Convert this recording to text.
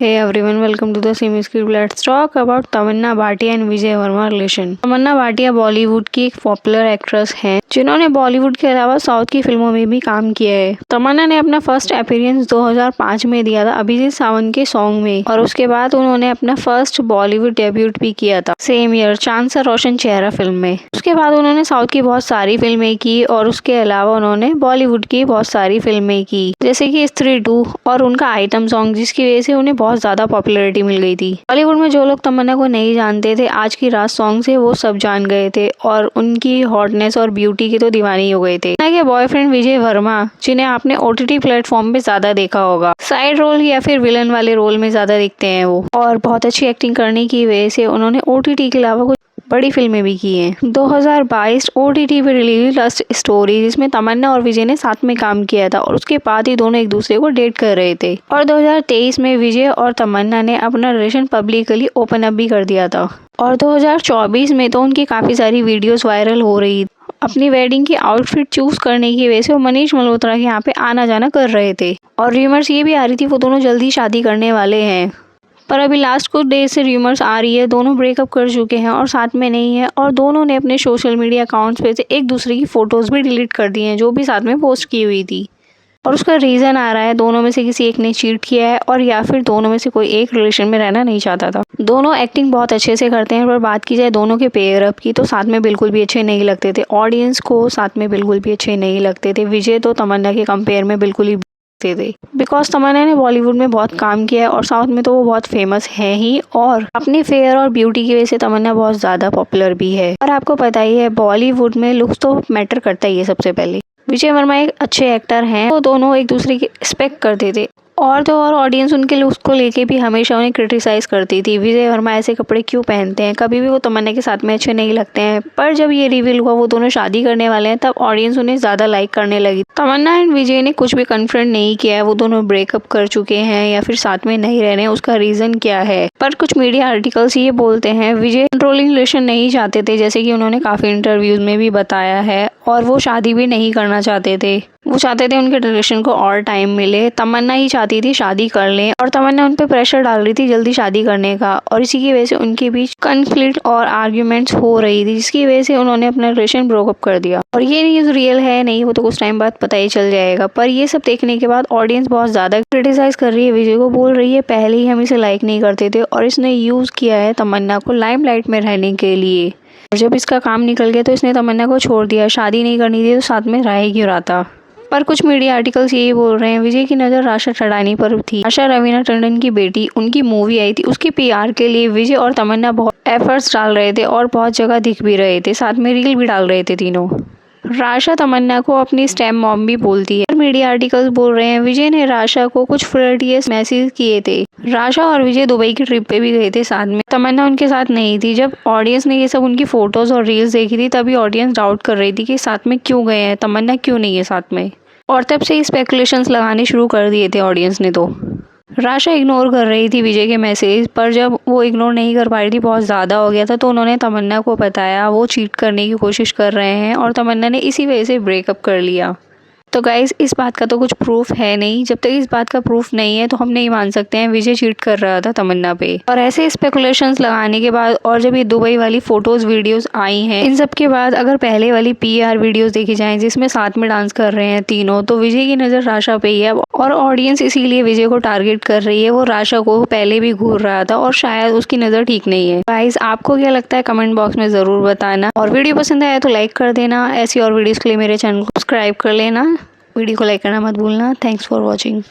Hey everyone, welcome to the Semi Script. Let's talk about Tamannaah Bhatia and Vijay Varma relation. Tamannaah Bhatia Bollywood की एक popular actress हैं जिन्होंने बॉलीवुड के अलावा साउथ की फिल्मों में भी काम किया है। तमन्ना ने अपना फर्स्ट अपीयरेंस 2005 में दिया था अभिजीत सावंत के सॉन्ग में, और उसके बाद उन्होंने अपना फर्स्ट बॉलीवुड डेब्यूट भी किया था सेम ईयर चांद सा रोशन चेहरा फिल्म में। उसके बाद उन्होंने साउथ की बहुत सारी फिल्में की और उसके अलावा उन्होंने बॉलीवुड की बहुत सारी फिल्में की, जैसे कि स्त्री 2 और उनका आइटम सॉन्ग, जिसकी वजह से उन्हें बहुत ज्यादा पॉपुलैरिटी मिल गई थी। बॉलीवुड में जो लोग तमन्ना को नहीं जानते थे, आज की रात सॉन्ग से वो सब जान गए थे और उनकी हॉटनेस और ब्यूटी के तो दीवाने हो गए थे। तमन्ना के बॉयफ्रेंड विजय वर्मा, जिन्हें आपने OTT प्लेटफॉर्म पे ज्यादा देखा होगा, साइड रोल या फिर विलन वाले रोल में ज्यादा दिखते हैं वो, और बहुत अच्छी एक्टिंग करने की वजह से उन्होंने OTT के अलावा कुछ बड़ी फिल्में भी की हैं। 2022 OTT पे रिलीज लस्ट स्टोरी, जिसमें तमन्ना और विजय ने साथ में काम किया था और उसके बाद ही दोनों एक दूसरे को डेट कर रहे थे। और 2023 में विजय और तमन्ना ने अपना रिलेशन पब्लिकली ओपन अप भी कर दिया था। और 2024 में तो उनकी काफी सारी वीडियोस वायरल हो रही थी। अपनी वेडिंग की आउटफिट चूज करने की वजह से वो मनीष मल्होत्रा के यहाँ पे आना जाना कर रहे थे, और र्यूमर्स ये भी आ रही थी वो दोनों जल्दी शादी करने वाले हैं। पर अभी लास्ट कुछ डेज से र्यूमर्स आ रही है दोनों ब्रेकअप कर चुके हैं और साथ में नहीं है, और दोनों ने अपने सोशल मीडिया अकाउंट्स पे से एक दूसरे की फोटोज भी डिलीट कर दी हैं जो भी साथ में पोस्ट की हुई थी। और उसका रीजन आ रहा है दोनों में से किसी एक ने चीट किया है, और या फिर दोनों में से कोई एक रिलेशन में रहना नहीं चाहता था। दोनों एक्टिंग बहुत अच्छे से करते हैं, पर बात की जाए दोनों के पेयर अप की तो साथ में बिल्कुल भी अच्छे नहीं लगते थे। ऑडियंस को साथ में बिल्कुल भी अच्छे नहीं लगते थे। विजय तो तमन्ना के कंपेयर में बिल्कुल ही थे बिकॉज तमन्ना ने बॉलीवुड में बहुत काम किया है और साउथ में तो वो बहुत फेमस है ही, और अपने फेयर और ब्यूटी की वजह से तमन्ना बहुत ज्यादा पॉपुलर भी है। और आपको पता ही है बॉलीवुड में लुक्स तो मैटर करता ही है सबसे पहले। विजय वर्मा एक अच्छे एक्टर हैं, वो दोनों एक दूसरे की रिस्पेक्ट करते थे, और तो और ऑडियंस उनके लुक्स को लेके भी हमेशा उन्हें क्रिटिसाइज करती थी। विजय वर्मा ऐसे कपड़े क्यों पहनते हैं, कभी भी वो तमन्ना के साथ में अच्छे नहीं लगते हैं। पर जब ये रिवील हुआ वो दोनों शादी करने वाले हैं, तब ऑडियंस उन्हें ज्यादा लाइक करने लगी। तमन्ना एंड विजय ने कुछ भी कन्फ्रंट नहीं किया है वो दोनों ब्रेकअप कर चुके हैं या फिर साथ में नहीं रह रहे हैं, उसका रीजन क्या है। पर कुछ मीडिया आर्टिकल्स ये बोलते हैं विजय कंट्रोलिंग रिलेशन नहीं चाहते थे, जैसे कि उन्होंने काफी इंटरव्यूज में भी बताया है, और वो शादी भी नहीं करना चाहते थे। वो चाहते थे उनके रिलेशन को और टाइम मिले। तमन्ना ही चाहती थी शादी कर लें, और तमन्ना उन पे प्रेशर डाल रही थी जल्दी शादी करने का, और इसी की वजह से उनके बीच कन्फ्लिक्ट और आर्ग्यूमेंट्स हो रही थी, जिसकी वजह से उन्होंने अपना रिलेशन ब्रोकअप कर दिया। और ये न्यूज़ रियल है नहीं, वो तो कुछ टाइम बाद पता ही चल जाएगा। पर ये सब देखने के बाद ऑडियंस बहुत ज्यादा क्रिटिसाइज कर रही है विजय को, बोल रही है पहले ही हम इसे लाइक नहीं करते थे और इसने यूज किया है तमन्ना को लाइमलाइट में रहने के लिए, और जब इसका काम निकल गया तो इसने तमन्ना को छोड़ दिया। शादी नहीं करनी थी तो साथ में रह ही क्यों रहा था। पर कुछ मीडिया आर्टिकल्स यही बोल रहे हैं विजय की नज़र राशा ठडानी पर थी। आशा रवीना टंडन की बेटी, उनकी मूवी आई थी, उसके PR के लिए विजय और तमन्ना बहुत एफर्ट्स डाल रहे थे और बहुत जगह दिख भी रहे थे, साथ में रील भी डाल रहे थे तीनों। राशा तमन्ना को अपनी स्टेप मॉम भी बोलती है। मीडिया आर्टिकल्स बोल रहे हैं विजय ने राशा को कुछ फ्लर्टियस मैसेज किए थे। राशा और विजय दुबई की ट्रिप पे भी गए थे साथ में, तमन्ना उनके साथ नहीं थी। जब ऑडियंस ने ये सब उनकी फोटोज और रील्स देखी थी तभी ऑडियंस डाउट कर रही थी कि साथ में क्यों गए हैं, तमन्ना क्यों नहीं है साथ में, और तब से ही स्पेकुलेशंस लगाने शुरू कर दिए थे ऑडियंस ने। तो राशा इग्नोर कर रही थी विजय के मैसेज, पर जब वो इग्नोर नहीं कर पा रही थी, बहुत ज़्यादा हो गया था, तो उन्होंने तमन्ना को बताया वो चीट करने की कोशिश कर रहे हैं, और तमन्ना ने इसी वजह से ब्रेकअप कर लिया। तो गाइज इस बात का तो कुछ प्रूफ है नहीं, जब तक इस बात का प्रूफ नहीं है तो हम नहीं मान सकते हैं विजय चीट कर रहा था तमन्ना पे। और ऐसे स्पेकुलेशंस लगाने के बाद और जब ये दुबई वाली फोटोज वीडियोस आई हैं, इन सब के बाद अगर पहले वाली PR वीडियोस देखी जाएं जिसमें साथ में डांस कर रहे हैं तीनों, तो विजय की नज़र राशा पे ही है, और ऑडियंस इसीलिए विजय को टारगेट कर रही है। वो राशा को पहले भी घूर रहा था और शायद उसकी नज़र ठीक नहीं है। गाइज आपको क्या लगता है कमेंट बॉक्स में ज़रूर बताना, और वीडियो पसंद आया तो लाइक कर देना। ऐसी और वीडियोज़ के लिए मेरे चैनल को सब्सक्राइब कर लेना। वीडियो को लाइक करना मत भूलना। Thanks for watching.